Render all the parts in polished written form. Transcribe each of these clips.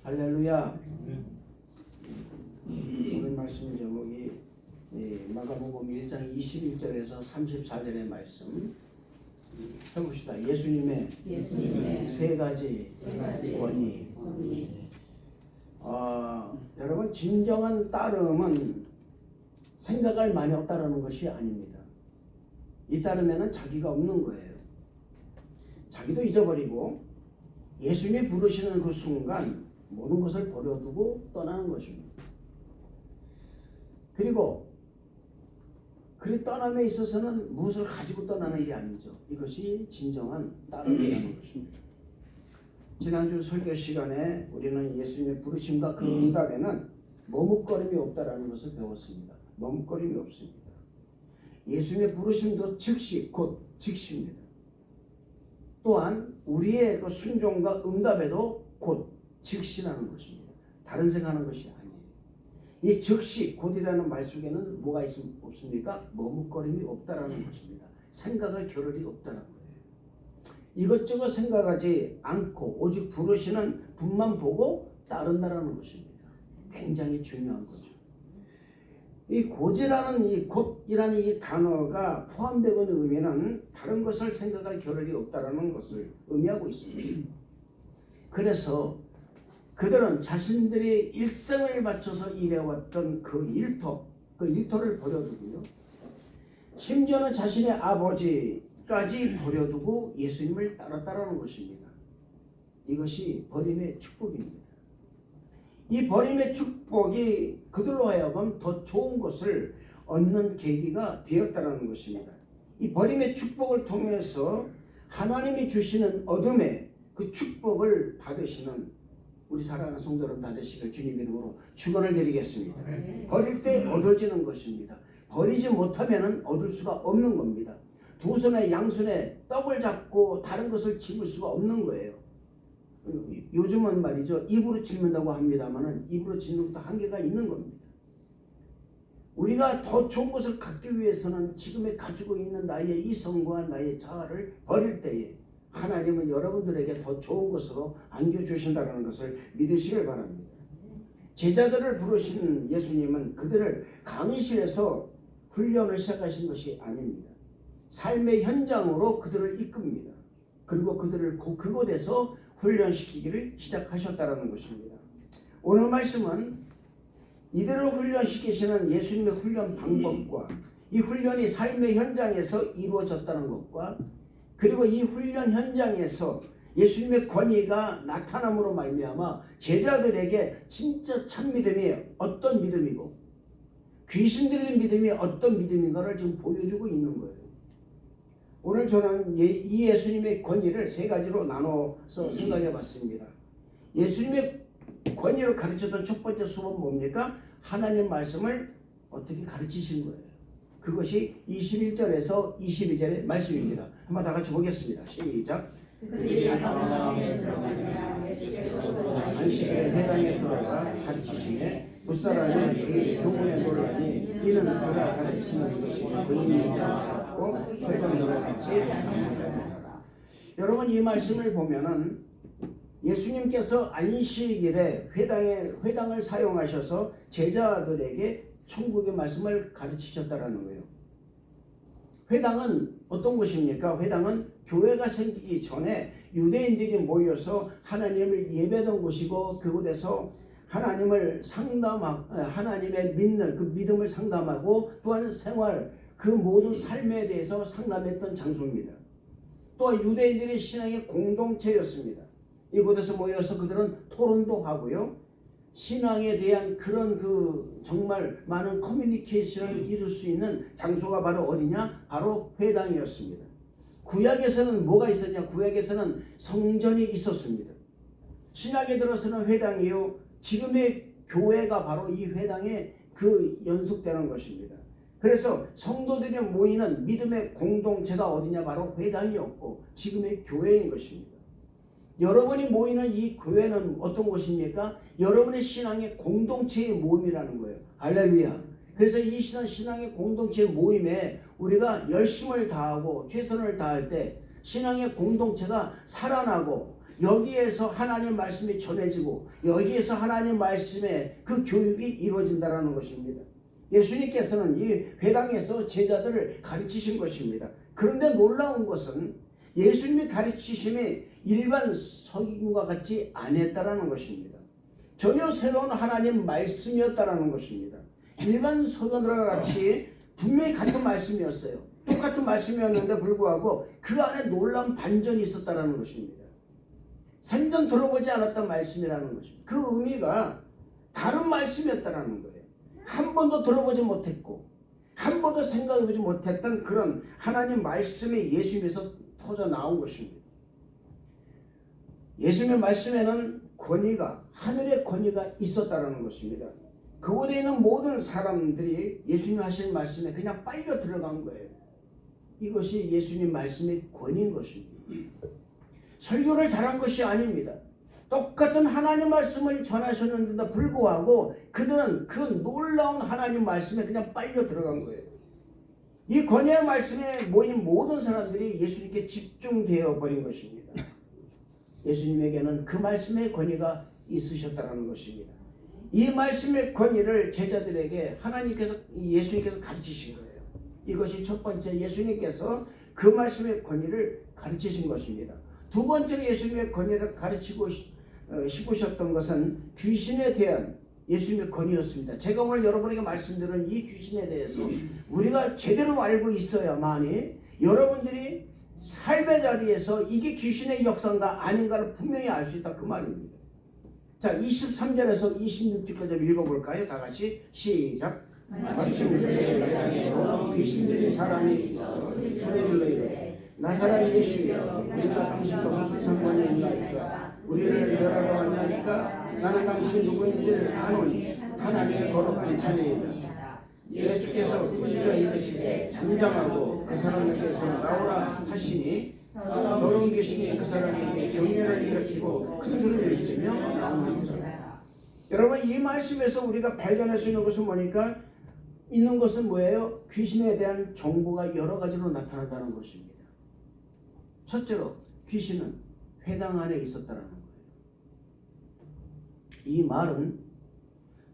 할렐루야. 오늘 말씀 제목이 마가복음 1장 21절에서 34절의 말씀 해봅시다. 예수님의 세 가지 권위. 여러분, 진정한 따름은 생각할 많이 없다라는 것이 아닙니다. 이 따르면은 자기가 없는 거예요. 자기도 잊어버리고 예수님이 부르시는 그 순간 모든 것을 버려두고 떠나는 것입니다. 그리고 그 떠남에 있어서는 무엇을 가지고 떠나는 게 아니죠. 이것이 진정한 따름이라는 것입니다. 지난주 설교 시간에 우리는 예수님의 부르심과 그 응답에는 머뭇거림이 없다라는 것을 배웠습니다. 머뭇거림이 없습니다. 예수님의 부르심도 즉시 곧 즉시입니다. 또한 우리의 그 순종과 응답에도 곧 즉시라는 것입니다. 다른 생각하는 것이 아니에요. 이 즉시 곧이라는 말 속에는 뭐가 없습니까? 머뭇거림이 없다라는 것입니다. 생각할 겨를이 없다는 거예요. 이것저것 생각하지 않고 오직 부르시는 분만 보고 따른다라는 것입니다. 굉장히 중요한 거죠. 이 곧이라는 이 곧이라는 이 단어가 포함되고 있는 의미는 다른 것을 생각할 겨를이 없다라는 것을 의미하고 있습니다. 그래서 그들은 자신들이 일생을 바쳐서 일해왔던 그 일터를 버려두고요. 심지어는 자신의 아버지까지 버려두고 예수님을 따랐다라는 것입니다. 이것이 버림의 축복입니다. 이 버림의 축복이 그들로 하여금 더 좋은 것을 얻는 계기가 되었다는 것입니다. 이 버림의 축복을 통해서 하나님이 주시는 어둠의 그 축복을 받으시는 우리 사랑하는 성도 여러분 다 되시길 주님 이름으로 축원을 드리겠습니다. 버릴 때 얻어지는 것입니다. 버리지 못하면 얻을 수가 없는 겁니다. 두 손에 양손에 떡을 잡고 다른 것을 집을 수가 없는 거예요. 요즘은 말이죠, 입으로 짚는다고 합니다만은 입으로 짚는 것도 한계가 있는 겁니다. 우리가 더 좋은 것을 갖기 위해서는 지금에 가지고 있는 나의 이성과 나의 자아를 버릴 때에 하나님은 여러분들에게 더 좋은 것으로 안겨주신다는 것을 믿으시길 바랍니다. 제자들을 부르신 예수님은 그들을 강의실에서 훈련을 시작하신 것이 아닙니다. 삶의 현장으로 그들을 이끕니다. 그리고 그들을 그곳에서 훈련시키기를 시작하셨다는 것입니다. 오늘 말씀은 이들을 훈련시키시는 예수님의 훈련 방법과 이 훈련이 삶의 현장에서 이루어졌다는 것과 그리고 이 훈련 현장에서 예수님의 권위가 나타남으로 말미암아 제자들에게 진짜 참 믿음이 어떤 믿음이고 귀신 들린 믿음이 어떤 믿음인가를 지금 보여주고 있는 거예요. 오늘 저는 이 예수님의 권위를 세 가지로 나눠서 생각해 봤습니다. 예수님의 권위를 가르쳤던 첫 번째 수업은 뭡니까? 하나님 말씀을 어떻게 가르치신 거예요. 그것이 21절에서 22절의 말씀입니다. 한번 다 같이 보겠습니다. 시작. 그들이 가버나움에 들어가니라 안식일에 회당에 들어가 가르치시매 무사람은 그의 교훈에 놀라니 이는 그가 가르치는 것이 그의 자와 같고 설교와 같지 않느니라. 여러분, 이 말씀을 보면은 예수님께서 안식일에 회당을 사용하셔서 제자들에게 천국의 말씀을 가르치셨다라는 거예요. 회당은 어떤 곳입니까? 회당은 교회가 생기기 전에 유대인들이 모여서 하나님을 예배하던 곳이고 그곳에서 하나님을 하나님의 믿는 그 믿음을 상담하고 또한 생활, 그 모든 삶에 대해서 상담했던 장소입니다. 또한 유대인들의 신앙의 공동체였습니다. 이곳에서 모여서 그들은 토론도 하고요. 신앙에 대한 그런 정말 많은 커뮤니케이션을 이룰 수 있는 장소가 바로 어디냐? 바로 회당이었습니다. 구약에서는 뭐가 있었냐? 구약에서는 성전이 있었습니다. 신약에 들어서는 회당이요. 지금의 교회가 바로 이 회당에 연속되는 것입니다. 그래서 성도들이 모이는 믿음의 공동체가 어디냐? 바로 회당이었고 지금의 교회인 것입니다. 여러분이 모이는 이 교회는 어떤 곳입니까? 여러분의 신앙의 공동체의 모임이라는 거예요. 할렐루야. 그래서 이 신앙의 공동체 모임에 우리가 열심을 다하고 최선을 다할 때 신앙의 공동체가 살아나고 여기에서 하나님 말씀이 전해지고 여기에서 하나님 말씀의 그 교육이 이루어진다는 것입니다. 예수님께서는 이 회당에서 제자들을 가르치신 것입니다. 그런데 놀라운 것은 예수님의 가르치심이 일반 서기관과 같지 않았다는 것입니다. 전혀 새로운 하나님 말씀이었다는 것입니다. 일반 서기관들과 같이 분명히 같은 말씀이었어요. 똑같은 말씀이었는데 불구하고 그 안에 놀라운 반전이 있었다는 것입니다. 생전 들어보지 않았던 말씀이라는 것입니다. 그 의미가 다른 말씀이었다는 거예요. 한 번도 들어보지 못했고 한 번도 생각해보지 못했던 그런 하나님 말씀이 예수님에서 터져 나온 것입니다. 예수님의 말씀에는 권위가, 하늘의 권위가 있었다는 것입니다. 그곳에 있는 모든 사람들이 예수님 하신 말씀에 그냥 빨려 들어간 거예요. 이것이 예수님 말씀의 권위인 것입니다. 설교를 잘한 것이 아닙니다. 똑같은 하나님 말씀을 전하셨는데도 불구하고 그들은 그 놀라운 하나님 말씀에 그냥 빨려 들어간 거예요. 이 권위의 말씀에 모인 모든 사람들이 예수님께 집중되어 버린 것입니다. 예수님에게는 그 말씀의 권위가 있으셨다는 것입니다. 이 말씀의 권위를 제자들에게 하나님께서, 예수님께서 가르치신 거예요. 이것이 첫 번째, 예수님께서 그 말씀의 권위를 가르치신 것입니다. 두 번째로 예수님의 권위를 가르치고 싶으셨던 것은 귀신에 대한 예수님의 권위였습니다. 제가 오늘 여러분에게 말씀드린 이 귀신에 대해서 우리가 제대로 알고 있어야만이 여러분들이 삶의 자리에서 이게 귀신의 역사인가 아닌가를 분명히 알 수 있다 그 말입니다. 자, 23절에서 26절까지 읽어볼까요? 다 같이 시작. 마침 그들의 회당에 더러운 귀신 들린 사람이 있어 소리질러 이르되 나사렛 예수여 우리가 당신과 무슨 상관이 있나이까? 우리를 멸하러 왔나이까? 나는 당신이 누구인지를 아노니 하나님의 거룩한 자녀이다. 예수께서 꾸짖어 이르시되 잠잠하고 그 사람에게서 나오라 하시니 더러운 귀신이 그 사람에게 경련을 일으키고 큰 소리를 지르며 나오는지라. 여러분, 이 말씀에서 우리가 발견할 수 있는 것은 뭐니까? 있는 것은 뭐예요? 귀신에 대한 정보가 여러 가지로 나타난다는 것입니다. 첫째로 귀신은 회당 안에 있었다는 거예요. 이 말은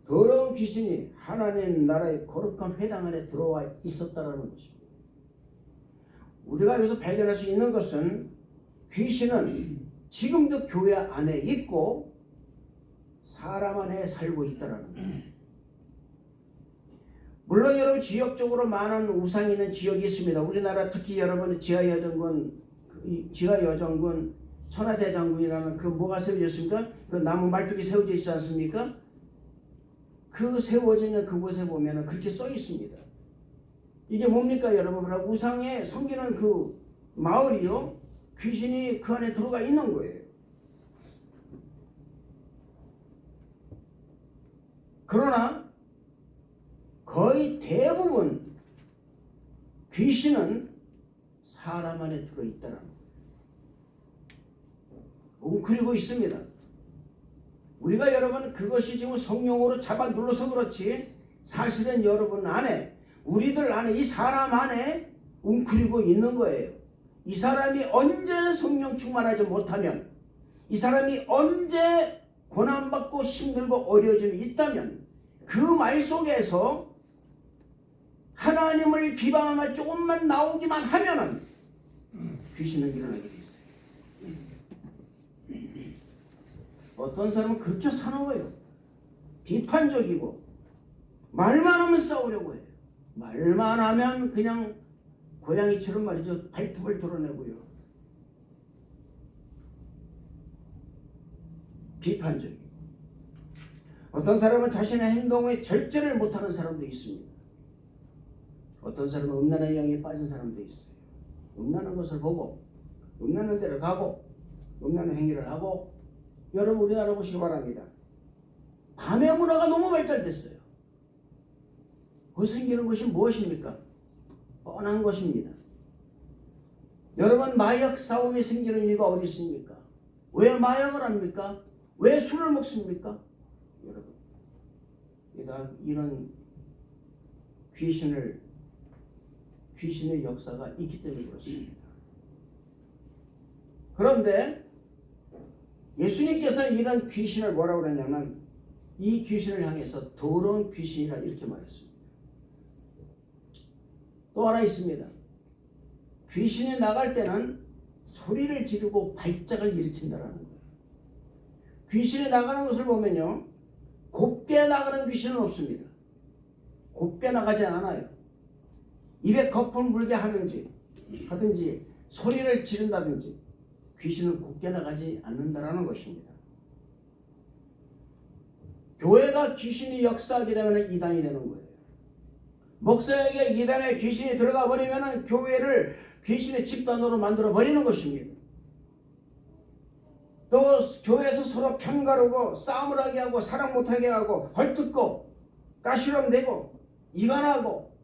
더러운 귀신이 하나님 나라의 거룩한 회당 안에 들어와 있었다는 것입니다. 우리가 여기서 발견할 수 있는 것은 귀신은 지금도 교회 안에 있고 사람 안에 살고 있다는 거예요. 물론 여러분 지역적으로 많은 우상이 있는 지역이 있습니다. 우리나라 특히 여러분 지하여정군, 천하대장군이라는 그 뭐가 세워져 있습니까? 그 나무 말뚝이 세워져 있지 않습니까? 그 세워져 있는 그곳에 보면 그렇게 써 있습니다. 이게 뭡니까 여러분? 우상에 섬기는 그 마을이요, 귀신이 그 안에 들어가 있는 거예요. 그러나 거의 대부분 귀신은 사람 안에 들어있다는 거예요. 웅크리고 있습니다. 우리가 여러분 그것이 지금 성령으로 잡아 눌러서 그렇지 사실은 여러분 안에, 우리들 안에, 이 사람 안에 웅크리고 있는 거예요. 이 사람이 언제 성령 충만하지 못하면, 이 사람이 언제 고난받고 힘들고 어려움이 있다면 그 말 속에서 하나님을 비방하며 조금만 나오기만 하면은 귀신은 일어나게 돼 있어요. 어떤 사람은 그렇게 사는 거예요. 비판적이고 말만 하면 싸우려고 해요. 말만 하면 그냥 고양이처럼 말이죠. 발톱을 드러내고요. 비판적이고. 어떤 사람은 자신의 행동에 절제를 못하는 사람도 있습니다. 어떤 사람은 음란의 영에 빠진 사람도 있어요. 음란한 것을 보고 음란한 데를 가고 음란한 행위를 하고. 여러분 우리나라 보시기 바랍니다. 밤의 문화가 너무 발달됐어요. 그 생기는 것이 무엇입니까? 뻔한 것입니다. 여러분 마약 싸움이 생기는 이유가 어디 있습니까? 왜 마약을 합니까? 왜 술을 먹습니까? 여러분 이런 귀신의 역사가 있기 때문에 그렇습니다. 그런데 예수님께서는 이런 귀신을 뭐라고 그러냐면 이 귀신을 향해서 더러운 귀신이라 이렇게 말했습니다. 또 하나 있습니다. 귀신이 나갈 때는 소리를 지르고 발작을 일으킨다는 거예요. 귀신이 나가는 것을 보면요, 곱게 나가는 귀신은 없습니다. 곱게 나가지 않아요. 입에 거품 물게 하든지 소리를 지른다든지 귀신은 곱게 나가지 않는다라는 것입니다. 교회가 귀신이 역사하게 되면 이단이 되는 거예요. 목사에게 이단의 귀신이 들어가 버리면 교회를 귀신의 집단으로 만들어 버리는 것입니다. 또 교회에서 서로 편가르고 싸움을 하게 하고 사랑 못하게 하고 헐뜯고 가시럼 되고 이간하고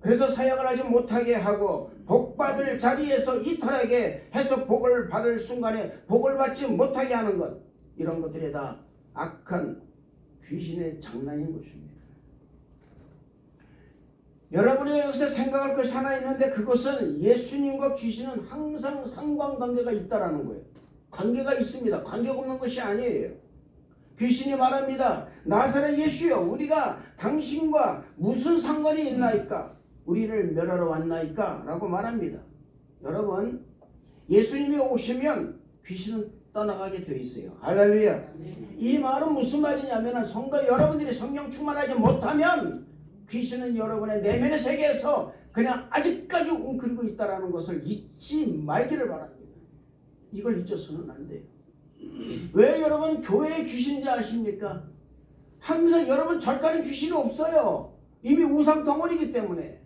그래서 사역을 하지 못하게 하고 복받을 자리에서 이탈하게 해서 복을 받을 순간에 복을 받지 못하게 하는 것, 이런 것들이 다 악한 귀신의 장난인 것입니다. 여러분이 여기서 생각할 것이 하나 있는데 그것은 예수님과 귀신은 항상 상관관계가 있다라는 거예요. 관계가 있습니다. 관계가 없는 것이 아니에요. 귀신이 말합니다. 나사렛 예수여, 우리가 당신과 무슨 상관이 있나이까? 우리를 멸하러 왔나이까? 라고 말합니다. 여러분, 예수님이 오시면 귀신은 떠나가게 되어 있어요. 할렐루야. 이 말은 무슨 말이냐면 성도 여러분들이 성령 충만하지 못하면 귀신은 여러분의 내면의 세계에서 그냥 아직까지 웅크리고 있다는 것을 잊지 말기를 바랍니다. 이걸 잊어서는 안 돼요. 왜 여러분 교회에 귀신인지 아십니까? 항상 여러분 절간에 귀신이 없어요. 이미 우상 덩어리이기 때문에.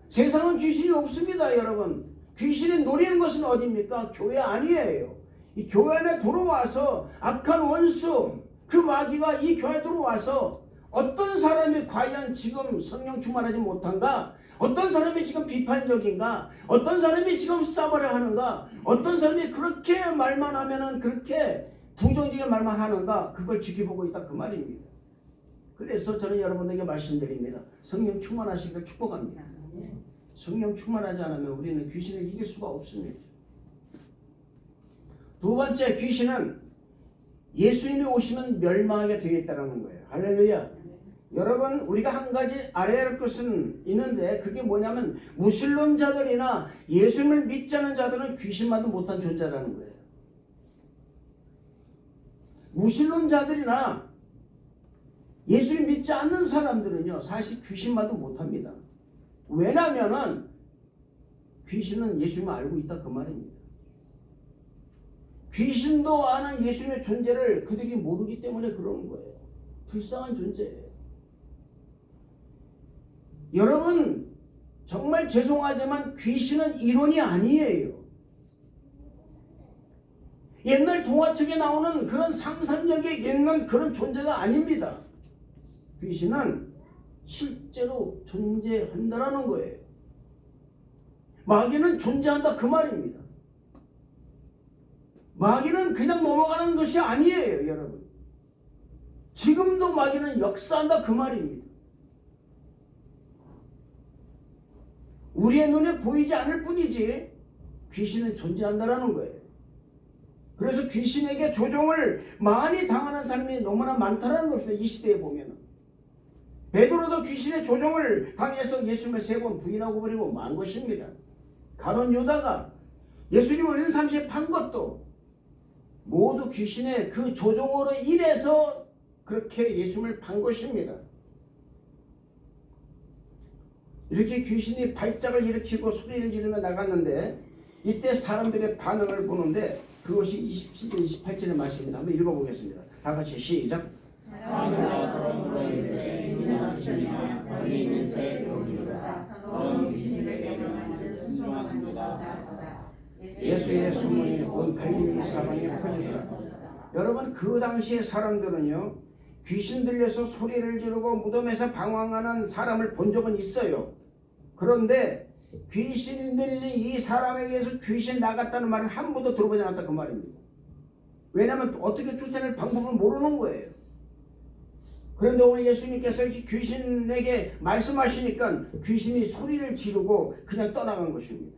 세상은 귀신이 없습니다. 여러분, 귀신이 노리는 것은 어디입니까? 교회 아니에요. 이 교회 안에 들어와서 악한 원수, 그 마귀가 이 교회에 들어와서 어떤 사람이 과연 지금 성령 충만하지 못한가? 어떤 사람이 지금 비판적인가? 어떤 사람이 지금 싸움을 하는가? 어떤 사람이 그렇게 말만 하면은 그렇게 부정적인 말만 하는가? 그걸 지켜보고 있다 그 말입니다. 그래서 저는 여러분에게 말씀드립니다. 성령 충만하시기를 축복합니다. 성령 충만하지 않으면 우리는 귀신을 이길 수가 없습니다. 두 번째, 귀신은 예수님이 오시면 멸망하게 되어 있다는 거예요. 할렐루야. 여러분, 우리가 한 가지 알아야 할 것은 있는데 그게 뭐냐면 무신론자들이나 예수님을 믿지 않는 자들은 귀신만도 못한 존재라는 거예요. 무신론자들이나 예수님 믿지 않는 사람들은요, 사실 귀신만도 못합니다. 왜냐하면 귀신은 예수님을 알고 있다 그 말입니다. 귀신도 아는 예수님의 존재를 그들이 모르기 때문에 그러는 거예요. 불쌍한 존재예요. 여러분, 정말 죄송하지만 귀신은 이론이 아니에요. 옛날 동화책에 나오는 그런 상상력에 있는 그런 존재가 아닙니다. 귀신은 실제로 존재한다라는 거예요. 마귀는 존재한다 그 말입니다. 마귀는 그냥 넘어가는 것이 아니에요, 여러분. 지금도 마귀는 역사한다 그 말입니다. 우리의 눈에 보이지 않을 뿐이지 귀신은 존재한다라는 거예요. 그래서 귀신에게 조종을 많이 당하는 사람이 너무나 많다는 것입니다. 이 시대에 보면은. 베드로도 귀신의 조종을 당해서 예수님을 3번 부인하고 버리고 만 것입니다. 가룟 유다가 예수님을 은삼시에 판 것도 모두 귀신의 그 조종으로 인해서 그렇게 예수님을 판 것입니다. 이렇게 귀신이 발작을 일으키고 소리를 지르며 나갔는데 이때 사람들의 반응을 보는데 그것이 27절 28절의 말씀입니다. 한번 읽어보겠습니다. 다 같이 시작. 예수의 소문이 온 갈릴리 사방에 퍼지더라. 여러분, 그 당시의 사람들은요, 귀신 들려서 소리를 지르고 무덤에서 방황하는 사람을 본 적은 있어요. 그런데 귀신 들린 이 사람에게서 귀신 나갔다는 말을 한 번도 들어보지 않았다 그 말입니다. 왜냐하면 어떻게 쫓아낼 방법을 모르는 거예요. 그런데 오늘 예수님께서 귀신에게 말씀하시니까 귀신이 소리를 지르고 그냥 떠나간 것입니다.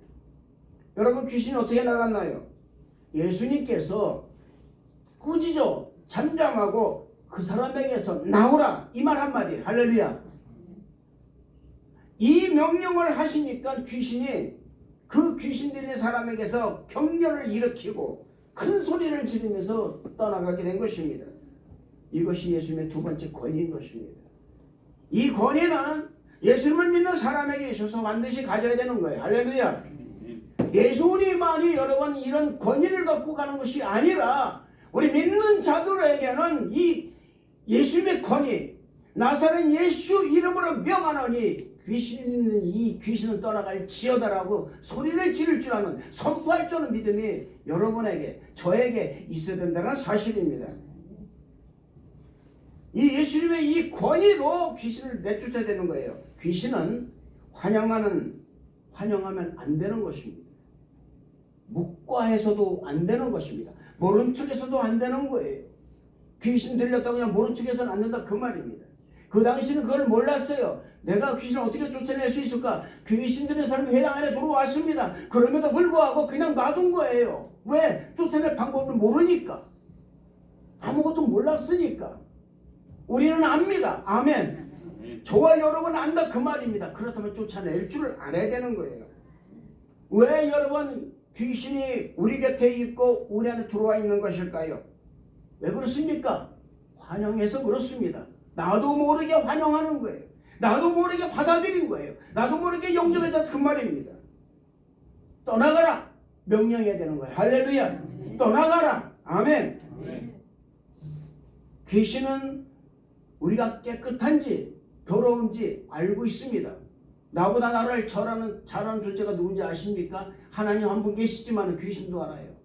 여러분, 귀신이 어떻게 나갔나요? 예수님께서 꾸짖어 잠잠하고 그 사람에게서 나오라 이 말 한마디. 할렐루야. 이 명령을 하시니까 귀신이 그 귀신 들린 사람에게서 격렬을 일으키고 큰 소리를 지르면서 떠나가게 된 것입니다. 이것이 예수님의 두 번째 권위인 것입니다. 이 권위는 예수님을 믿는 사람에게 있어서 반드시 가져야 되는 거예요. 할렐루야. 예수님만이 여러분 이런 권위를 갖고 가는 것이 아니라 우리 믿는 자들에게는 이 예수님의 권위, 나사렛 예수 이름으로 명하노니 귀신 있는 이 귀신은 떠나갈 지어다라고 소리를 지를 줄 아는, 선포할 줄 아는 믿음이 여러분에게, 저에게 있어야 된다는 사실입니다. 이 예수님의 이 권위로 귀신을 내쫓아야 되는 거예요. 귀신은 환영하면 안 되는 것입니다. 묵과해서도 안 되는 것입니다. 모른 척해서도 안 되는 거예요. 귀신 들렸다고 그냥 모른 척해서는 안 된다 그 말입니다. 그 당시는 그걸 몰랐어요. 내가 귀신을 어떻게 쫓아낼 수 있을까? 귀신 들린 사람이 회당 안에 들어왔습니다. 그럼에도 불구하고 그냥 놔둔 거예요. 왜? 쫓아낼 방법을 모르니까. 아무것도 몰랐으니까. 우리는 압니다. 아멘. 저와 여러분 안다 그 말입니다. 그렇다면 쫓아낼 줄을 알아야 되는 거예요. 왜 여러분 귀신이 우리 곁에 있고 우리 안에 들어와 있는 것일까요? 왜 그렇습니까? 환영해서 그렇습니다. 나도 모르게 환영하는 거예요. 나도 모르게 받아들인 거예요. 나도 모르게 영접했다 그 말입니다. 떠나가라 명령해야 되는 거예요. 할렐루야. 떠나가라. 아멘. 귀신은 우리가 깨끗한지 더러운지 알고 있습니다. 나보다 나를 잘하는 존재가 누군지 아십니까? 하나님 한 분 계시지만 귀신도 알아요.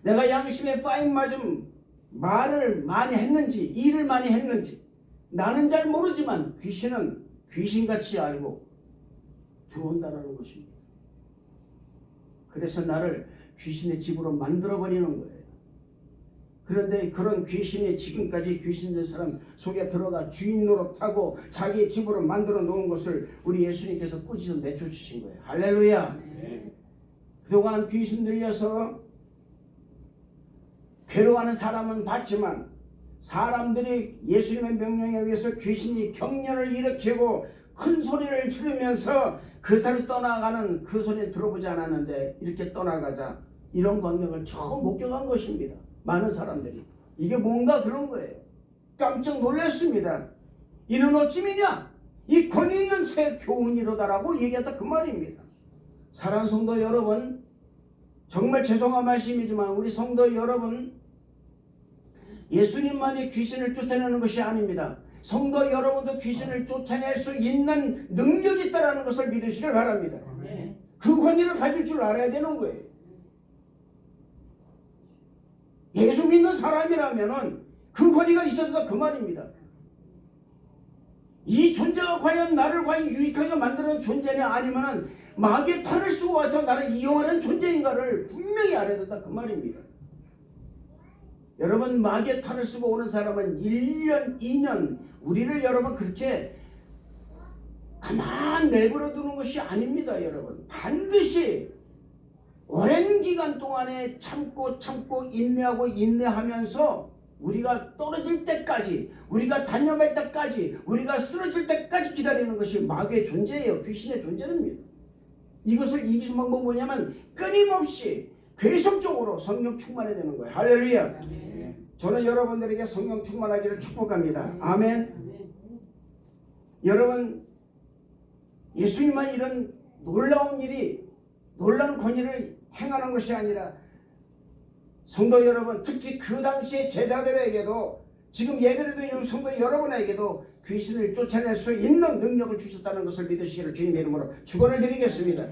내가 양심에 파인 맞음 말을 많이 했는지 일을 많이 했는지 나는 잘 모르지만 귀신은 귀신같이 알고 들어온다는 것입니다. 그래서 나를 귀신의 집으로 만들어버리는 거예요. 그런데 그런 귀신이 지금까지 귀신된 사람 속에 들어가 주인 노릇하고 자기 집으로 만들어 놓은 것을 우리 예수님께서 꾸짖어 내쫓으신 거예요. 할렐루야. 그동안 귀신 들려서 괴로워하는 사람은 봤지만 사람들이 예수님의 명령에 의해서 귀신이 격렬을 일으키고 큰 소리를 지르면서 그 사람이 떠나가는 그 소리를 들어보지 않았는데 이렇게 떠나가자 이런 광경을 처음 목격한 것입니다. 많은 사람들이 이게 뭔가 그런 거예요. 깜짝 놀랐습니다. 이는 어찌미냐? 이 권위 있는 새 교훈이로다라고 얘기했다 그 말입니다. 사랑하는 성도 여러분, 정말 죄송한 말씀이지만 우리 성도 여러분, 예수님만이 귀신을 쫓아내는 것이 아닙니다. 성도 여러분도 귀신을 쫓아낼 수 있는 능력이 있다는 것을 믿으시길 바랍니다. 그 권위를 가질 줄 알아야 되는 거예요. 예수 믿는 사람이라면 그 권위가 있어야 된다 그 말입니다. 이 존재가 과연 나를 과연 유익하게 만드는 존재냐 아니면 마귀의 탈을 쓰고 와서 나를 이용하는 존재인가를 분명히 알아야 된다 그 말입니다. 여러분 마귀의 탈을 쓰고 오는 사람은 1년, 2년 우리를 여러분 그렇게 가만 내버려 두는 것이 아닙니다. 여러분 반드시 오랜 기간 동안에 참고 인내하면서 우리가 떨어질 때까지, 우리가 단념할 때까지, 우리가 쓰러질 때까지 기다리는 것이 마귀의 존재예요. 귀신의 존재입니다. 이것을 이기는 방법은 뭐냐면 끊임없이 계속적으로 성령 충만해야 되는 거예요. 할렐루야. 저는 여러분들에게 성령 충만하기를 축복합니다. 아멘. 여러분 예수님만 이런 놀라운 일이, 놀라운 권위를 행하는 것이 아니라 성도 여러분, 특히 그 당시의 제자들에게도 지금 예배를 드리는 성도 여러분에게도 귀신을 쫓아낼 수 있는 능력을 주셨다는 것을 믿으시기를 주님의 이름으로 축원을 드리겠습니다.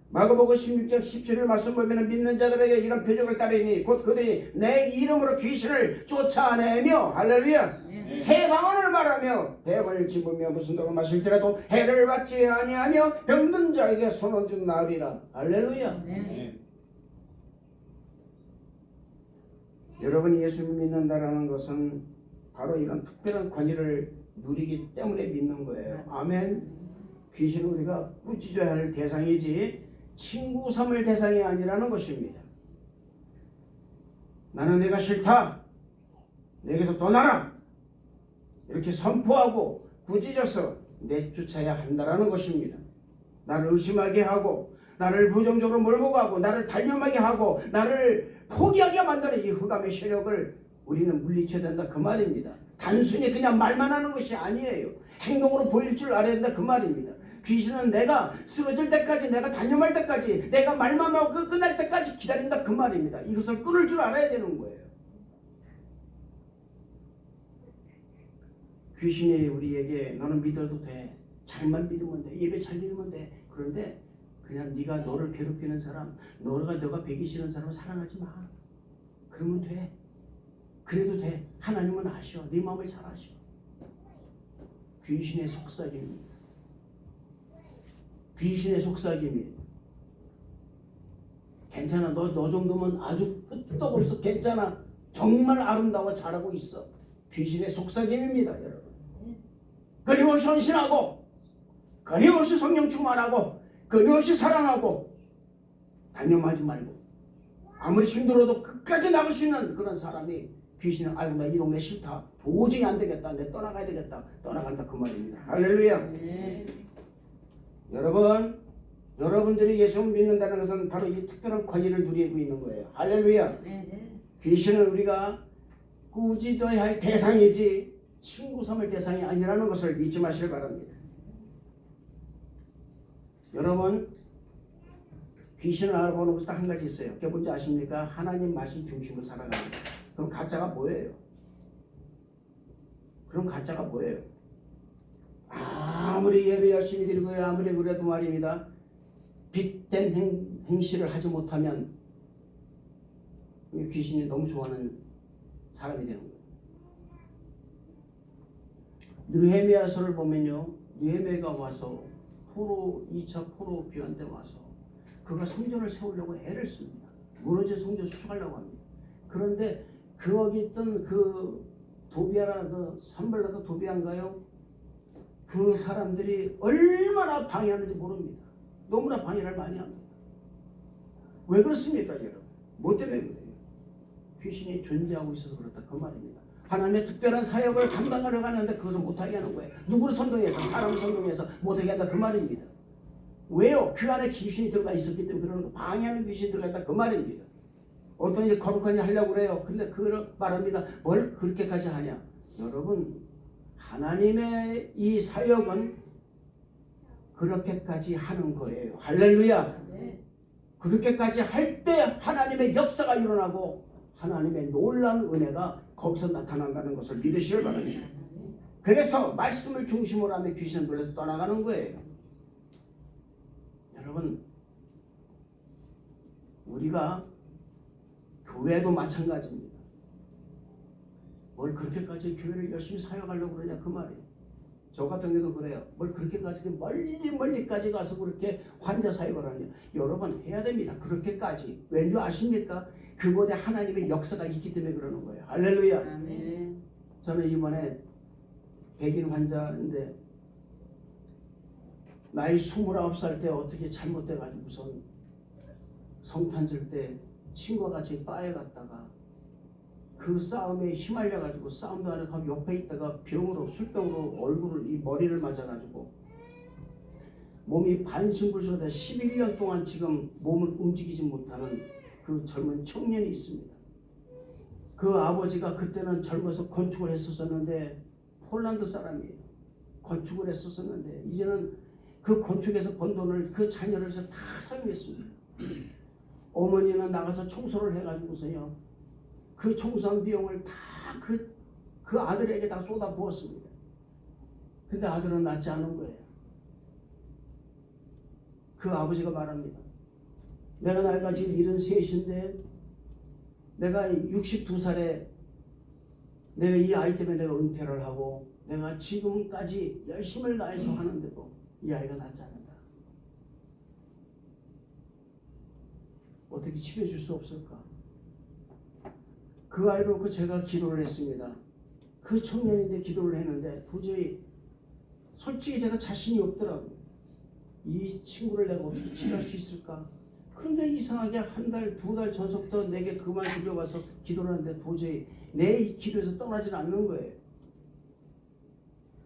마가복음 16장 17절 말씀 보면 믿는 자들에게 이런 표적을 따르니 곧 그들이 내 이름으로 귀신을 쫓아내며 할렐루야 새 방언을 말하며 뱀을 집으며 무슨 독을 마실지라도 해를 받지 아니하며 병든 자에게 손을 준 나으리라. 할렐루야. 여러분이 예수를 믿는다라는 것은 바로 이런 특별한 권위를 누리기 때문에 믿는 거예요. 아멘. 귀신은 우리가 꾸짖어야 할 대상이지 친구 삼을 대상이 아니라는 것입니다. 나는 내가 싫다. 내게서 떠나라. 이렇게 선포하고 부짖어서 내쫓아야 한다라는 것입니다. 나를 의심하게 하고 나를 부정적으로 몰고 가고 나를 단념하게 하고 나를 포기하게 만드는 이 흑암의 세력을 우리는 물리쳐야 된다 그 말입니다. 단순히 그냥 말만 하는 것이 아니에요. 행동으로 보일 줄 알아야 된다 그 말입니다. 귀신은 내가 쓰러질 때까지, 내가 단념할 때까지, 내가 말만 하고 끝날 때까지 기다린다 그 말입니다. 이것을 끊을 줄 알아야 되는 거예요. 귀신이 우리에게 너는 믿어도 돼. 잘만 믿으면 돼. 예배 잘 드리면 돼. 그런데 그냥 네가 너를 괴롭히는 사람, 너가 배기 싫은 사람을 사랑하지 마. 그러면 돼. 그래도 돼. 하나님은 아셔. 네 마음을 잘 아셔. 귀신의 속삭임입니다. 귀신의 속삭임이에요. 괜찮아. 너 정도면 아주 끄떡없어. 괜찮아. 정말 아름다워. 잘하고 있어. 귀신의 속삭임입니다, 여러분. 끊임없이 헌신하고 끊임없이 성령 충만하고 끊임없이 사랑하고 단념하지 말고 아무리 힘들어도 끝까지 나갈 수 있는 그런 사람이 귀신은 아이고 나 이 동네 싫다. 도저히 안 되겠다. 내 떠나가야 되겠다. 떠나간다 그 말입니다. 할렐루야. 여러분들이 예수를 믿는다는 것은 바로 이 특별한 권위를 누리고 있는 거예요. 할렐루야. 귀신은 우리가 꾸짖어야 할 대상이지 친구 삼을 대상이 아니라는 것을 잊지 마시길 바랍니다. 여러분, 귀신을 알아보는 것도 한 가지 있어요. 그게 뭔지 아십니까? 하나님 말씀 중심으로 살아갑니다. 그럼 가짜가 뭐예요? 아무리 예배 열심히 드리고요, 아무리 그래도 말입니다. 빚된 행실을 하지 못하면 귀신이 너무 좋아하는 사람이 되는 거예요. 느헤미야서를 보면요, 느헤미야가 와서 2차 포로 귀환 때 와서 그가 성전을 세우려고 애를 씁니다. 무너진 성전 수축하려고 합니다. 그런데 거기 있던 그 도비아라 그 산발라가 도비아인가요? 그 사람들이 얼마나 방해하는지 모릅니다. 너무나 방해를 많이 합니다. 왜 그렇습니까, 여러분? 뭐 때문에 그래요? 귀신이 존재하고 있어서 그렇다 그 말입니다. 하나님의 특별한 사역을 감당하려고 하는데 그것을 못하게 하는 거예요. 누구를 선동해서, 사람을 선동해서 못하게 한다 그 말입니다. 왜요? 그 안에 귀신이 들어가 있었기 때문에 그러는 거, 방해하는 귀신이 들어가 있다 그 말입니다. 어떤 이제 거룩한 일 하려고 그래요. 근데 그걸 말합니다. 뭘 그렇게까지 하냐? 여러분, 하나님의 이 사역은 그렇게까지 하는 거예요. 할렐루야. 그렇게까지 할 때 하나님의 역사가 일어나고 하나님의 놀라운 은혜가 거기서 나타난다는 것을 믿으시길 바랍니다. 그래서 말씀을 중심으로 하면 귀신은 놀라서 떠나가는 거예요. 여러분, 우리가 교회도 마찬가지입니다. 뭘 그렇게까지 교회를 열심히 사역하려고 그러냐 그 말이에요. 저 같은 경우도 그래요. 뭘 그렇게까지 멀리까지 가서 그렇게 환자 사역을 하냐. 여러분 해야 됩니다. 그렇게까지. 왠지 아십니까? 그곳에 하나님의 역사가 있기 때문에 그러는 거예요. 할렐루야. 아멘. 저는 이번에 백인 환자인데 나이 29살 때 어떻게 잘못돼가지고선 성탄절 때 친구와 같이 바에 갔다가 그 싸움에 휘말려가지고 싸움도 안 하고 옆에 있다가 술병으로 얼굴을 이 머리를 맞아가지고 몸이 반신불수가 돼 11년 동안 지금 몸을 움직이지 못하는 그 젊은 청년이 있습니다. 그 아버지가 그때는 젊어서 건축을 했었는데 폴란드 사람이에요. 건축을 했었는데 이제는 그 건축에서 번 돈을 그 자녀를 다 사용했습니다. 어머니는 나가서 청소를 해가지고서요. 그 청소한 비용을 다 그 아들에게 다 쏟아 부었습니다. 근데 아들은 낫지 않은 거예요. 그 아버지가 말합니다. 내가 나이가 지금 73인데 내가 62살에 내가 이 아이 때문에 내가 은퇴를 하고 내가 지금까지 열심을 다해서 하는데도 이 아이가 낫지 않는다. 어떻게 치료해 줄 수 없을까? 그 아이를 놓고 제가 기도를 했습니다. 그 청년인데 기도를 했는데 도저히 솔직히 제가 자신이 없더라고요. 이 친구를 내가 어떻게 치료할 수 있을까? 그런데 이상하게 한 달, 두 달 전부터 내게 그 말 들려와서 기도를 하는데 도저히 내 이 기도에서 떠나질 않는 거예요.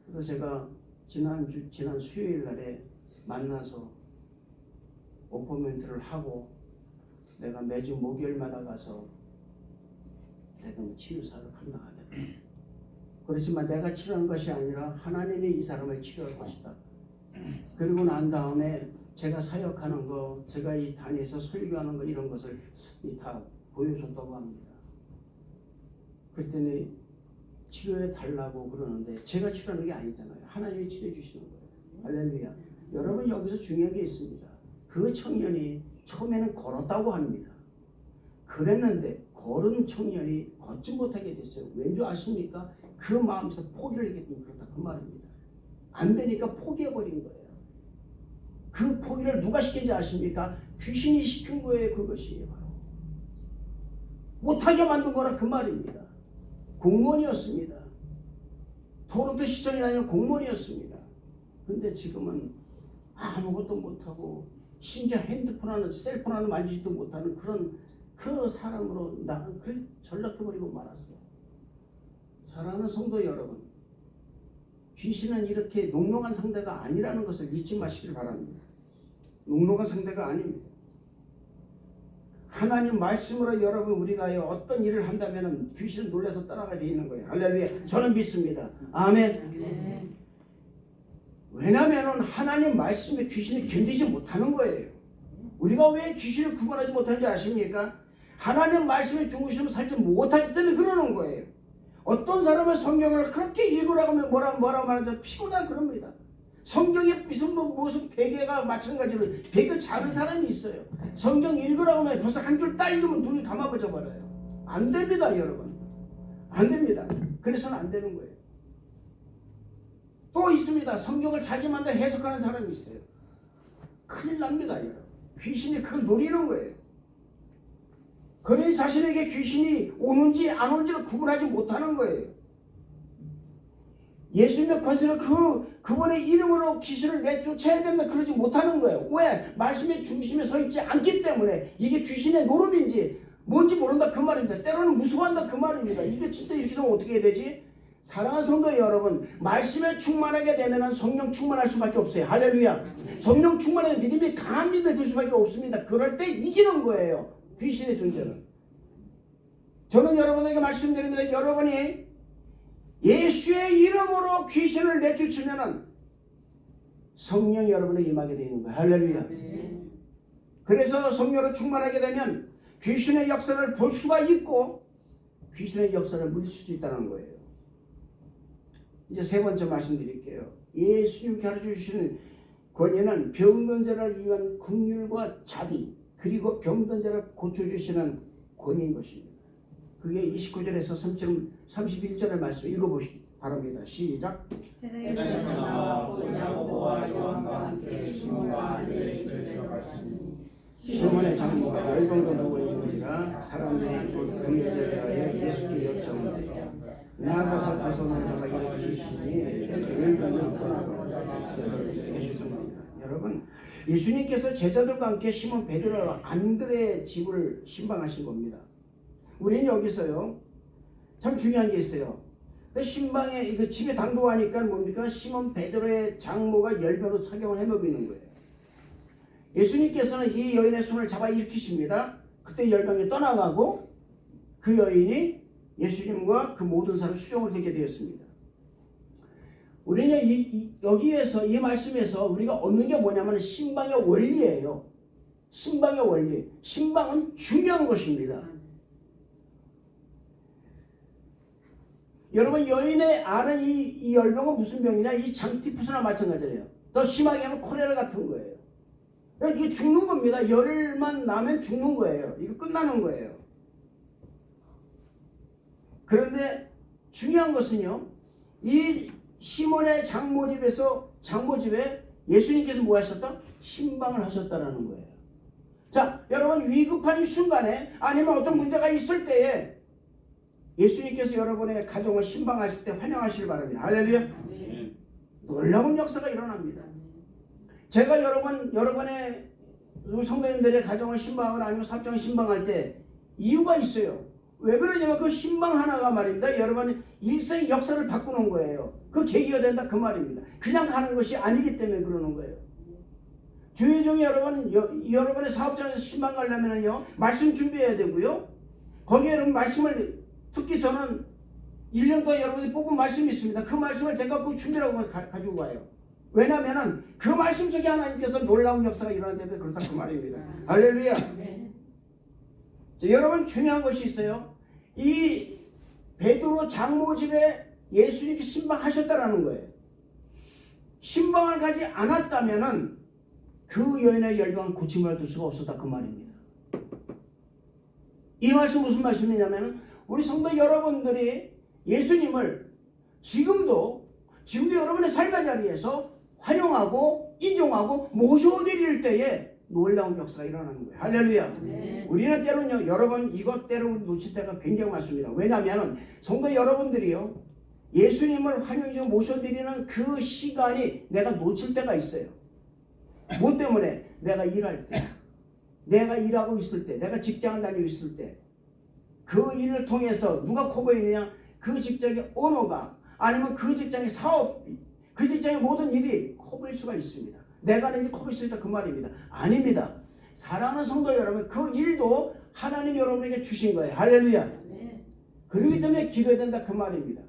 그래서 제가 지난 수요일 날에 만나서 어포인트를 하고 내가 매주 목요일마다 가서 내가 치유사를 감당하겠다. 그렇지만 내가 치료하는 것이 아니라 하나님이 이 사람을 치료할 것이다. 그리고 난 다음에 제가 사역하는 거, 제가 이 단위에서 설교하는 거 이런 것을 다 보여줬다고 합니다. 그랬더니 치료해 달라고 그러는데 제가 치료하는 게 아니잖아요. 하나님이 치료해 주시는 거예요. 할렐루야. 여러분 여기서 중요한 게 있습니다. 그 청년이 처음에는 걸었다고 합니다. 그랬는데 걸은 청년이 걷지 못하게 됐어요. 왠지 아십니까? 그 마음에서 포기를 하게 되면 그렇다 그 말입니다. 안 되니까 포기해버린 거예요. 그 포기를 누가 시킨지 아십니까? 귀신이 시킨 거예요. 그것이 바로 못하게 만든 거라 그 말입니다. 공무원이었습니다. 토론토 시청이 아니라 공무원이었습니다. 근데 지금은 아무것도 못하고 심지어 핸드폰 하나 셀폰 하나 만지지도 못하는 그런 그 사람으로 전락해버리고 말았어요. 사랑하는 성도 여러분, 귀신은 이렇게 농롱한 상대가 아니라는 것을 잊지 마시길 바랍니다. 농롱한 상대가 아닙니다. 하나님 말씀으로 여러분 우리가 어떤 일을 한다면 귀신은 놀라서 따라가게 되는 거예요. 할렐루야. 저는 믿습니다. 아멘. 왜냐하면 하나님 말씀에 귀신이 견디지 못하는 거예요. 우리가 왜 귀신을 구분하지 못하는지 아십니까? 하나님 말씀에 중심을 살지 못하기 때문에 그러는 거예요. 어떤 사람은 성경을 그렇게 읽으라고 하면 뭐라 말하면 피곤하다 그럽니다. 성경에 무슨 베개가 마찬가지로 베개 작은 사람이 있어요. 성경 읽으라고 하면 벌써 한 줄 딱 읽으면 눈이 감아버져 버려요. 안 됩니다, 여러분. 안 됩니다. 그래서는 안 되는 거예요. 또 있습니다. 성경을 자기 마음대로 해석하는 사람이 있어요. 큰일 납니다, 여러분. 귀신이 그걸 노리는 거예요. 그러니 자신에게 귀신이 오는지 안 오는지를 구분하지 못하는 거예요. 예수님의 권세로 그분의 이름으로 귀신을 내쫓아야 된다 그러지 못하는 거예요. 왜? 말씀의 중심에 서 있지 않기 때문에 이게 귀신의 노름인지 뭔지 모른다 그 말입니다. 때로는 무서워한다 그 말입니다. 이게 진짜 이렇게 되면 어떻게 해야 되지? 사랑하는 성도 여러분, 말씀에 충만하게 되면 성령 충만할 수밖에 없어요. 할렐루야. 성령 충만해 믿음이 강한 믿음이 될 수밖에 없습니다. 그럴 때 이기는 거예요. 귀신의 존재는. 저는 여러분에게 말씀드립니다. 여러분이 예수의 이름으로 귀신을 내쫓으면 성령이 여러분에게 임하게 되는 거예요. 할렐루야. 그래서 성령으로 충만하게 되면 귀신의 역사를 볼 수가 있고 귀신의 역사를 물리칠 수 있다는 거예요. 이제 세 번째 말씀드릴게요. 예수님이 가르쳐 주시는 권위는 병든 자를 위한 긍휼과 자비 그리고 병든 자를 고쳐주시는 권위인 것입니다. 그게 29절에서 31절의 말씀 읽어보시기 바랍니다. 시작. 세상에서 나와 야고보와 요한과 함께 시몬과 안드레의 집에 들어갔으니 시몬의 장모가 열병도 누워 있는지라 사람들이 곧 그 여자에 대하여 예수께 여쭤문대 나아가서 그 손을 잡아 일으키시니 열병을 꺼내고 예수님입니다. 여러분, 예수님께서 제자들과 함께 시몬 베드로와 안드레의 집을 신방하신 겁니다. 우리는 여기서요 참 중요한 게 있어요. 신방에 이거 집에 당도하니까 뭡니까? 시몬 베드로의 장모가 열병으로 사경을 해먹고 있는 거예요. 예수님께서는 이 여인의 손을 잡아 일으키십니다. 그때 열병이 떠나가고 그 여인이 예수님과 그 모든 사람 수종을 되게 되었습니다. 우리는 여기에서 이 말씀에서 우리가 얻는 게 뭐냐면 신방의 원리예요. 신방의 원리. 신방은 중요한 것입니다. 여러분 여인의 아는 이 열병은 무슨 병이냐? 이 장티푸스나 마찬가지예요. 더 심하게 하면 콜레라 같은 거예요. 이게 죽는 겁니다. 열만 나면 죽는 거예요. 이거 끝나는 거예요. 그런데 중요한 것은요. 이 시몬의 장모집에 예수님께서 뭐 하셨다? 신방을 하셨다라는 거예요. 자, 여러분 위급한 순간에 아니면 어떤 문제가 있을 때에 예수님께서 여러분의 가정을 신방하실 때 환영하시길 바랍니다. 할렐루야. 놀라운 역사가 일어납니다. 제가 여러분의 우리 성도님들의 가정을 신방을 아니면 사정을 신방할 때 이유가 있어요. 왜 그러냐면 그 신방 하나가 말입니다. 여러분 일생의 역사를 바꾸는 거예요. 그 계기가 된다 그 말입니다. 그냥 가는 것이 아니기 때문에 그러는 거예요. 주의 종이 여러분의 사업장에서 신방 가려면요 말씀 준비해야 되고요. 거기에 여러분 말씀을 특히 저는 1년 동안 여러분이 뽑은 말씀이 있습니다. 그 말씀을 제가 그 준비라고 가지고 가요. 왜냐하면 그 말씀 속에 하나님께서 놀라운 역사가 일어나기 때문에 그렇다 그 말입니다. 할렐루야. 자, 여러분 중요한 것이 있어요. 이 베드로 장모 집에 예수님께 신방하셨다라는 거예요. 신방을 가지 않았다면은 그 여인의 열방은 고침을 얻을 수가 없었다 그 말입니다. 이 말씀 무슨 말씀이냐면은 우리 성도 여러분들이 예수님을 지금도 여러분의 삶의 자리에서 환영하고 인정하고 모셔드릴 때에 놀라운 역사가 일어나는 거예요. 할렐루야. 네. 우리는 때로는요 여러분 이것 때로 놓칠 때가 굉장히 많습니다. 왜냐하면 성도 여러분들이요 예수님을 환영해서 모셔드리는 그 시간이 내가 놓칠 때가 있어요. 뭐 때문에? 내가 일할 때, 내가 일하고 있을 때, 내가 직장을 다니고 있을 때 그 일을 통해서 누가 커보이느냐? 그 직장의 언어가 아니면 그 직장의 사업비, 그 직장의 모든 일이 커보일 수가 있습니다. 내가 하는 일이 커보일 수 있다 그 말입니다. 아닙니다. 사랑하는 성도 여러분, 그 일도 하나님 여러분에게 주신 거예요. 할렐루야. 그렇기 때문에 기도해야 된다 그 말입니다.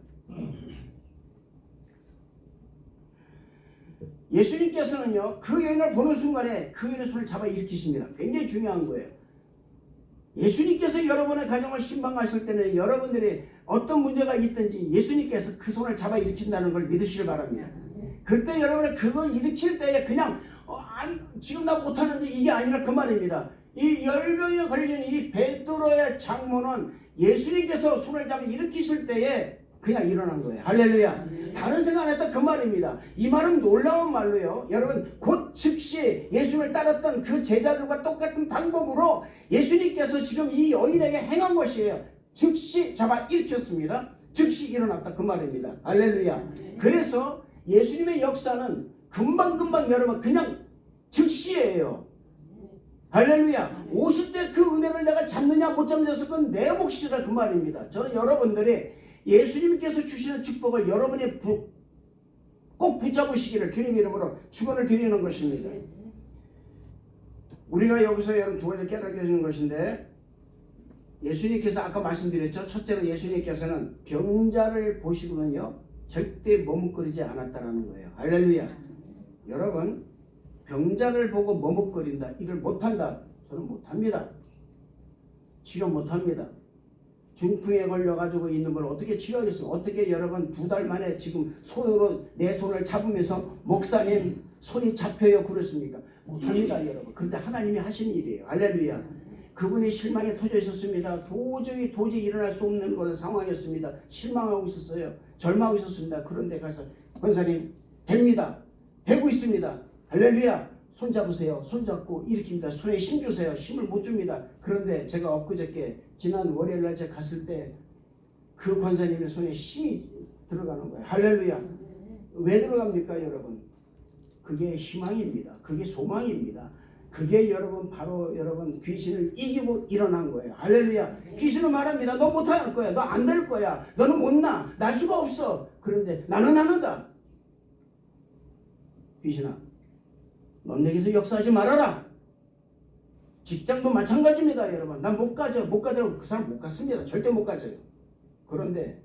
예수님께서는요 그 여인을 보는 순간에 그 여인의 손을 잡아 일으키십니다. 굉장히 중요한 거예요. 예수님께서 여러분의 가정을 신방하실 때는 여러분들이 어떤 문제가 있든지 예수님께서 그 손을 잡아 일으킨다는 걸 믿으시길 바랍니다. 그때 여러분이 그걸 일으킬 때에 그냥 지금 나 못하는데 이게 아니라 그 말입니다. 이 열병에 걸린 이 베드로의 장모는 예수님께서 손을 잡아 일으키실 때에 그냥 일어난 거예요. 할렐루야. 다른 생각 안 했다 그 말입니다. 이 말은 놀라운 말로요. 여러분 곧 즉시 예수님을 따랐던 그 제자들과 똑같은 방법으로 예수님께서 지금 이 여인에게 행한 것이에요. 즉시 잡아 일으켰습니다. 즉시 일어났다 그 말입니다. 할렐루야. 그래서 예수님의 역사는 금방금방 여러분 그냥 즉시예요. 할렐루야. 오실 때 그 은혜를 내가 잡느냐 못 잡느냐 그건 내 몫이다 그 말입니다. 저는 여러분들이 예수님께서 주시는 축복을 여러분이 꼭 붙잡으시기를 주님 이름으로 축원을 드리는 것입니다. 우리가 여기서 여러분 두 가지 깨닫게 해주는 것인데 예수님께서 아까 말씀드렸죠. 첫째로 예수님께서는 병자를 보시고는요 절대 머뭇거리지 않았다라는 거예요. 할렐루야. 여러분 병자를 보고 머뭇거린다 이걸 못한다. 저는 못합니다. 치료 못합니다. 중풍에 걸려가지고 있는 걸 어떻게 치료하겠습니까? 어떻게 여러분 2달 만에 지금 손으로 내 손을 잡으면서 목사님 손이 잡혀요 그렇습니까? 못합니다 여러분. 그런데 하나님이 하신 일이에요. 할렐루야. 그분이 실망에 터져 있었습니다. 도저히 일어날 수 없는 그런 상황이었습니다. 실망하고 있었어요. 절망하고 있었습니다. 그런데 가서 권사님 됩니다. 되고 있습니다. 할렐루야. 손 잡으세요. 손 잡고 일으킵니다. 손에 힘 주세요. 힘을 못 줍니다. 그런데 제가 엊그저께 지난 월요일날 제가 갔을 때 그 권사님의 손에 힘이 들어가는 거예요. 할렐루야. 왜 들어갑니까 여러분? 그게 희망입니다. 그게 소망입니다. 그게 여러분 바로 여러분 귀신을 이기고 일어난 거예요. 할렐루야. 귀신은 말합니다. 너 못할 거야. 너 안 될 거야. 너는 못 나. 날 수가 없어. 그런데 나는 나는다. 귀신아. 넌 내게서 역사하지 말아라. 직장도 마찬가지입니다 여러분. 난 못 가죠. 그 사람 못 갔습니다. 절대 못 가져요. 그런데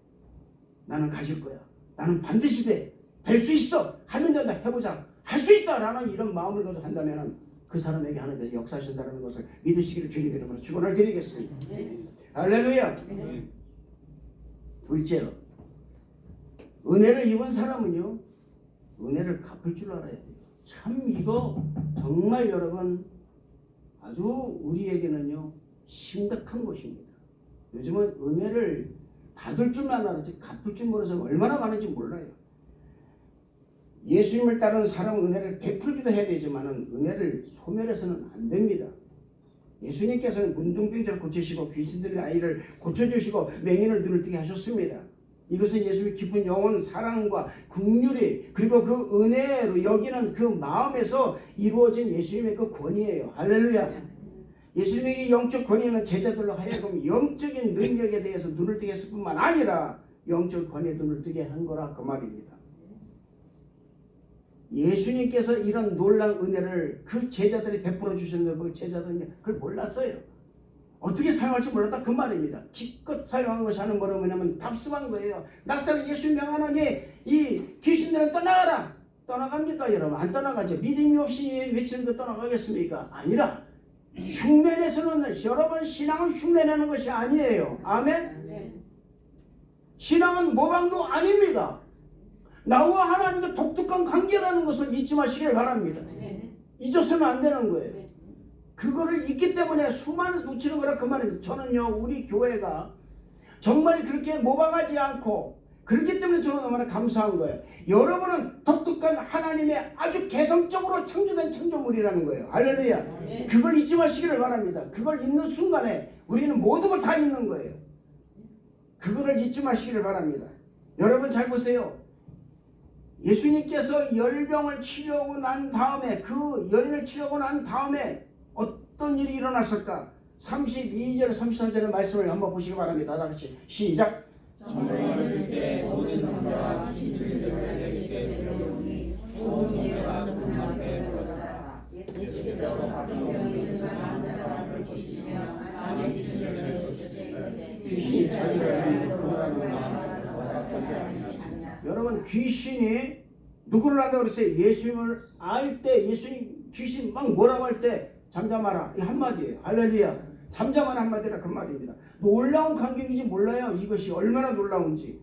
나는 가질 거야. 나는 반드시 될 수 있어. 하면 된다. 해보자. 할 수 있다 라는 이런 마음을 가지고 한다면 그 사람에게 하나님께서 역사하신다는 것을 믿으시기를 주님 이름으로 축원을 드리겠습니다. 할렐루야. 둘째로 은혜를 입은 사람은요 은혜를 갚을 줄 알아야 돼요. 참 이거 정말 여러분 아주 우리에게는요 심각한 것입니다. 요즘은 은혜를 받을 줄만 알았지 갚을 줄 몰라서 얼마나 많은지 몰라요. 예수님을 따르는 사람은 은혜를 베풀기도 해야 되지만 은혜를 소멸해서는 안 됩니다. 예수님께서는 문둥병자를 고치시고 귀신 들린 아이를 고쳐주시고 맹인을 눈을 뜨게 하셨습니다. 이것은 예수의 깊은 영혼, 사랑과 긍휼이 그리고 그 은혜로 여기는 그 마음에서 이루어진 예수님의 그 권위예요. 할렐루야. 예수님의 영적 권위는 제자들로 하여금 영적인 능력에 대해서 눈을 뜨게 했을 뿐만 아니라 영적 권위에 눈을 뜨게 한 거라 그 말입니다. 예수님께서 이런 놀라운 은혜를 그 제자들이 베풀어 주시는 걸 제자들은 그걸 몰랐어요. 어떻게 사용할지 몰랐다 그 말입니다. 기껏 사용한 것이 하는 거는 뭐냐면 답습한 거예요. 나사렛 예수 명하노니 이 귀신들은 떠나가라. 떠나갑니까 여러분? 안 떠나가죠. 믿음이 없이 외치는 거 떠나가겠습니까? 아니라 흉내내서는 여러분 신앙은 흉내내는 것이 아니에요. 아멘? 신앙은 모방도 아닙니다. 나와 하나님과 독특한 관계라는 것을 잊지 마시길 바랍니다. 잊어서는 안 되는 거예요. 그거를 잊기 때문에 수많은 놓치는 거라 그 말입니다. 저는요 우리 교회가 정말 그렇게 모방하지 않고 그렇기 때문에 저는 너무나 감사한 거예요. 여러분은 독특한 하나님의 아주 개성적으로 창조된 창조물이라는 거예요. 할렐루야. 그걸 잊지 마시기를 바랍니다. 그걸 잊는 순간에 우리는 모든 걸 다 잊는 거예요. 그거를 잊지 마시기를 바랍니다. 여러분 잘 보세요. 예수님께서 열병을 치료하고 난 다음에 그 여인을 치료하고 난 다음에 어떤 일이 일어났을까? 32절 33절의 말씀을 한번 보시기 바랍니다. 다 같이 시작. 정령을 때 모든 병자와 귀신을 들어내실 때 들어오니 온 예가 그 앞에 보였다. 예수께서 박생병이 있는 사람을 고치시며 안에 귀신을 내쫓으시되 귀신이 자기를 그만하는 여러분 귀신이 누구를 한다고 그랬어요? 예수님을 알 때 예수님 귀신 막 뭐라고 할 때 잠잠하라 이 한마디예요. 할렐루야. 잠잠하라 한마디라 그 말입니다. 놀라운 광경인지 몰라요. 이것이 얼마나 놀라운지.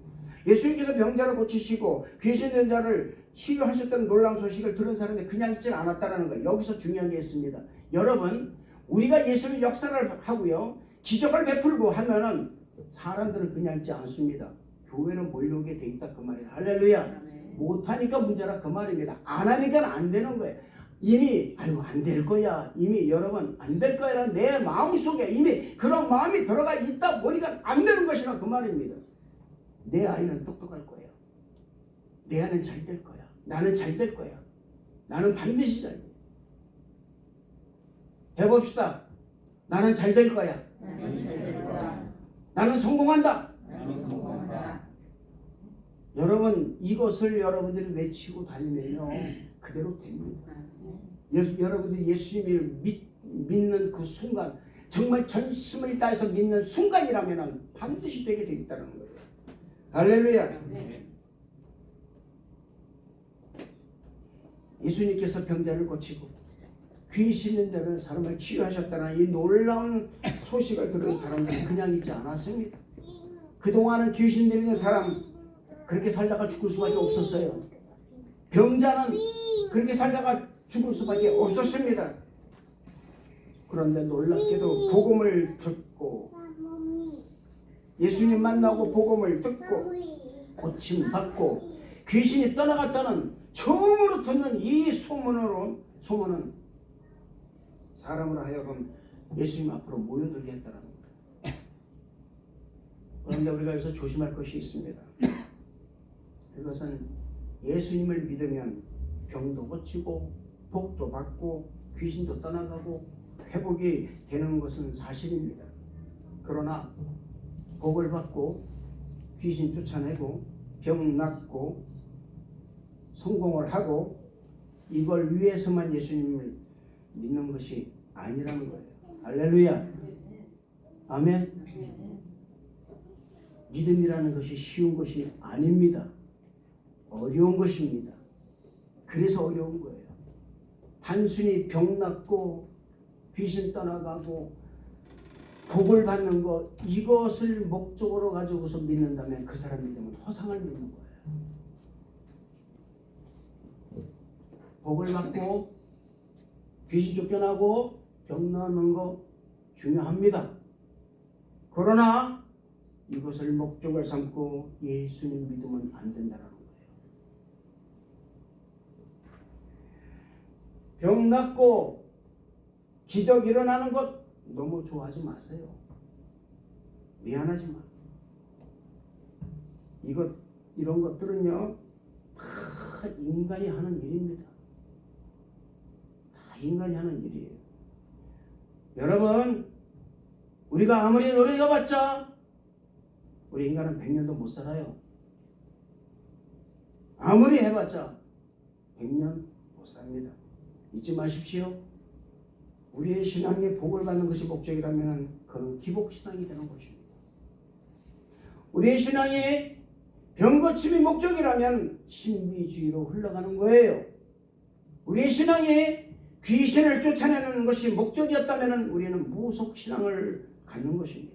예수님께서 병자를 고치시고 귀신 된 자를 치유하셨다는 놀라운 소식을 들은 사람이 그냥 있지 않았다는 거예요. 여기서 중요한 게 있습니다. 여러분 우리가 예수의 역사를 하고요 기적을 베풀고 하면은 사람들은 그냥 있지 않습니다. 교회로 몰려오게 돼 있다 그 말이에요. 할렐루야. 못하니까 문제라 그 말입니다. 안 하니까 안 되는 거예요. 이미 아유 안 될 거야. 이미 여러분 안 될 거야라는 내 마음속에 이미 그런 마음이 들어가 있다 보니까 안 되는 것이라 그 말입니다. 내 아이는 똑똑할 거야. 내 아이는 잘 될 거야. 나는 잘 될 거야. 나는 반드시 잘 돼. 해봅시다. 나는 잘 될 거야. 나는 성공한다. 여러분 이것을 여러분들이 외치고 다니면요 그대로 됩니다. 여러분들이 예수님을 믿는 그 순간 정말 전심을 다해서 믿는 순간이라면 반드시 되게 되겠다는 거예요. 할렐루야. 예수님께서 병자를 고치고 귀신 있는 자는 사람을 치유하셨다는 이 놀라운 소식을 들은 사람들은 그냥 있지 않았습니다. 그동안은 귀신 들리는 사람 그렇게 살다가 죽을 수밖에 없었어요. 병자는 그렇게 살다가 죽을 수밖에 없었습니다. 그런데 놀랍게도 복음을 듣고 예수님 만나고 복음을 듣고 고침받고 귀신이 떠나갔다는 처음으로 듣는 이 소문은 사람으로 하여금 예수님 앞으로 모여들게 했다는 거예요. 그런데 우리가 여기서 조심할 것이 있습니다. 그것은 예수님을 믿으면 병도 고치고 복도 받고 귀신도 떠나가고 회복이 되는 것은 사실입니다. 그러나 복을 받고 귀신 쫓아내고 병 낫고 성공을 하고 이걸 위해서만 예수님을 믿는 것이 아니라는 거예요. 할렐루야. 아멘. 믿음이라는 것이 쉬운 것이 아닙니다. 어려운 것입니다. 그래서 어려운 거예요. 단순히 병 낫고 귀신 떠나가고 복을 받는 것 이것을 목적으로 가지고서 믿는다면 그 사람 믿음은 허상을 믿는 거예요. 복을 받고 귀신 쫓겨나고 병 나는 거 중요합니다. 그러나 이것을 목적을 삼고 예수님 믿으면 안 된다는 거예요. 병 낫고 기적 일어나는 것 너무 좋아하지 마세요. 미안하지만 이런 것들은요 다 인간이 하는 일입니다. 다 인간이 하는 일이에요. 여러분, 우리가 아무리 노력해봤자 우리 인간은 100년도 못 살아요. 아무리 해봤자 100년 못 삽니다. 잊지 마십시오. 우리의 신앙에 복을 받는 것이 목적이라면 그는 기복신앙이 되는 것입니다. 우리의 신앙이 병고침이 목적이라면 신비주의로 흘러가는 거예요. 우리의 신앙이 귀신을 쫓아내는 것이 목적이었다면 우리는 무속신앙을 갖는 것입니다.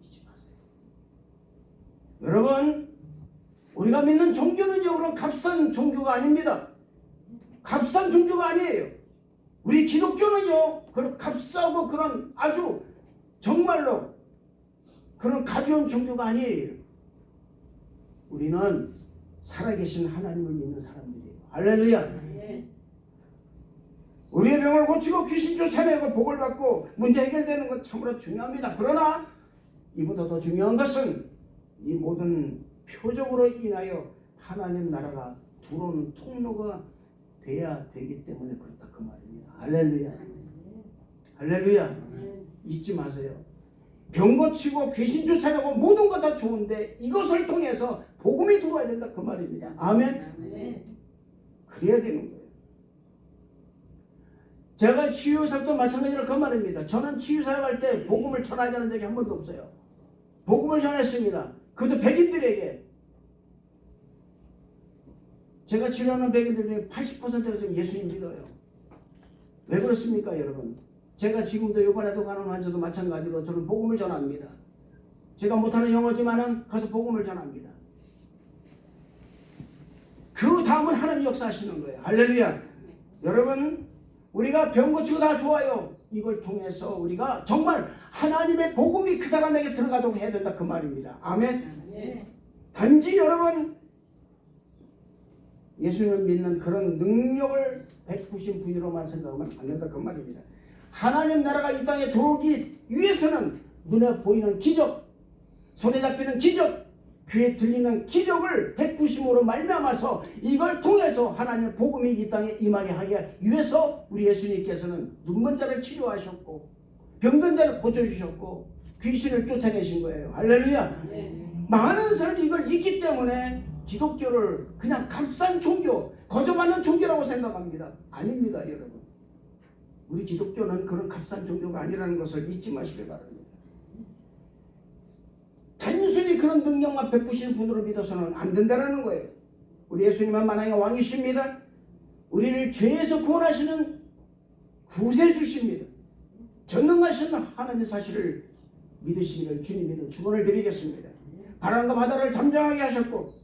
잊지 마세요. 여러분, 우리가 믿는 종교는요 그런 값싼 종교가 아닙니다. 값싼 종교가 아니에요. 우리 기독교는요 그런 값싸고 그런 아주 정말로 그런 가벼운 종교가 아니에요. 우리는 살아계신 하나님을 믿는 사람들이에요. 할렐루야. 우리의 병을 고치고 귀신 쫓아내고 복을 받고 문제 해결되는 것 참으로 중요합니다. 그러나 이보다 더 중요한 것은 이 모든 표적으로 인하여 하나님 나라가 들어오는 통로가 돼야 되기 때문에 그렇다 그 말입니다. 할렐루야. 할렐루야. 잊지 마세요. 병 고치고 귀신 쫓아내고 모든 것 다 좋은데 이것을 통해서 복음이 들어와야 된다 그 말입니다. 아멘. 그래야 되는 거예요. 제가 치유사도 마찬가지로 그 말입니다. 저는 치유사역할 때 복음을 전하지 않은 적이 한 번도 없어요. 복음을 전했습니다. 그것도 백인들에게. 제가 치료하는 백인들 중에 80%가 지금 예수님 믿어요. 왜 그렇습니까 여러분? 제가 지금도 이번에도 가는 환자도 마찬가지로 저는 복음을 전합니다. 제가 못하는 영어지만은 가서 복음을 전합니다. 그 다음은 하나님 역사하시는 거예요. 할렐루야. 여러분, 우리가 병 고치고 다 좋아요. 이걸 통해서 우리가 정말 하나님의 복음이 그 사람에게 들어가도록 해야 된다 그 말입니다. 아멘. 단지 여러분 예수님을 믿는 그런 능력을 베푸신 분으로만 생각하면 안 된다 그 말입니다. 하나님 나라가 이 땅에 들어오기 위해서는 눈에 보이는 기적, 손에 잡히는 기적, 귀에 들리는 기적을 베푸심으로 말미암아서 이걸 통해서 하나님의 복음이 이 땅에 임하게 하기 위해서 우리 예수님께서는 눈먼 자를 치료하셨고 병든 자를 고쳐주셨고 귀신을 쫓아내신 거예요. 할렐루야. 많은 사람이 이걸 잊기 때문에 기독교를 그냥 값싼 종교, 거저받는 종교라고 생각합니다. 아닙니다 여러분. 우리 기독교는 그런 값싼 종교가 아니라는 것을 잊지 마시길 바랍니다. 단순히 그런 능력만 베푸시는 분으로 믿어서는 안 된다는 거예요. 우리 예수님은 만왕의 왕이십니다. 우리를 죄에서 구원하시는 구세주십니다. 전능하신 하나님의 사실을 믿으시기를 주님께는 축원을 드리겠습니다. 바람과 바다를 잠잠하게 하셨고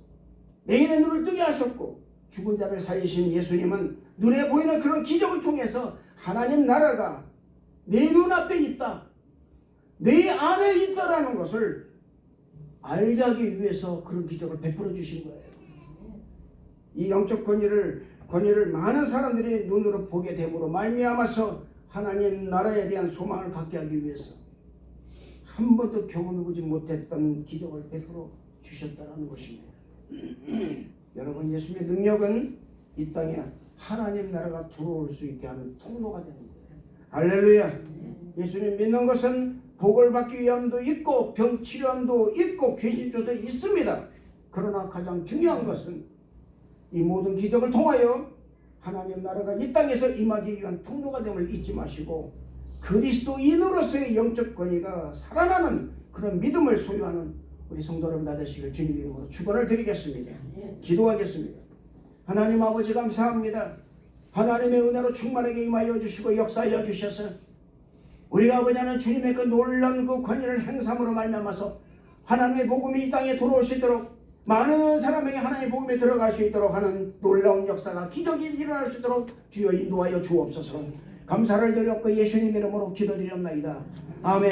맹인의 눈을 뜨게 하셨고 죽은 자를 살리신 예수님은 눈에 보이는 그런 기적을 통해서 하나님 나라가 내 눈앞에 있다, 내 안에 있다라는 것을 알게 하기 위해서 그런 기적을 베풀어 주신 거예요. 이 영적 권위를 많은 사람들이 눈으로 보게 됨으로 말미암아서 하나님 나라에 대한 소망을 갖게 하기 위해서 한 번도 경험해보지 못했던 기적을 베풀어 주셨다는 것입니다. 여러분, 예수님의 능력은 이 땅에 하나님 나라가 들어올 수 있게 하는 통로가 되는 거예요. 할렐루야. 예수님 믿는 것은 복을 받기 위함도 있고 병 치료함도 있고 귀신조도 있습니다. 그러나 가장 중요한 것은 이 모든 기적을 통하여 하나님 나라가 이 땅에서 임하기 위한 통로가 됨을 잊지 마시고 그리스도인으로서의 영적 권위가 살아나는 그런 믿음을 소유하는 우리 성도 여러분 다 되시길 주님 이름으로 축원을 드리겠습니다. 기도하겠습니다. 하나님 아버지 감사합니다. 하나님의 은혜로 충만하게 임하여 주시고 역사하여 주셔서 우리가 아버지 하나님 주님의 그 놀라운 그 권위를 행함으로 말미암아서 하나님의 복음이 이 땅에 들어올 수 있도록 많은 사람에게 하나님의 복음에 들어갈 수 있도록 하는 놀라운 역사가 기적이 일어날 수 있도록 주여 인도하여 주옵소서. 감사를 드렸고 예수님 이름으로 기도드렸나이다. 아멘.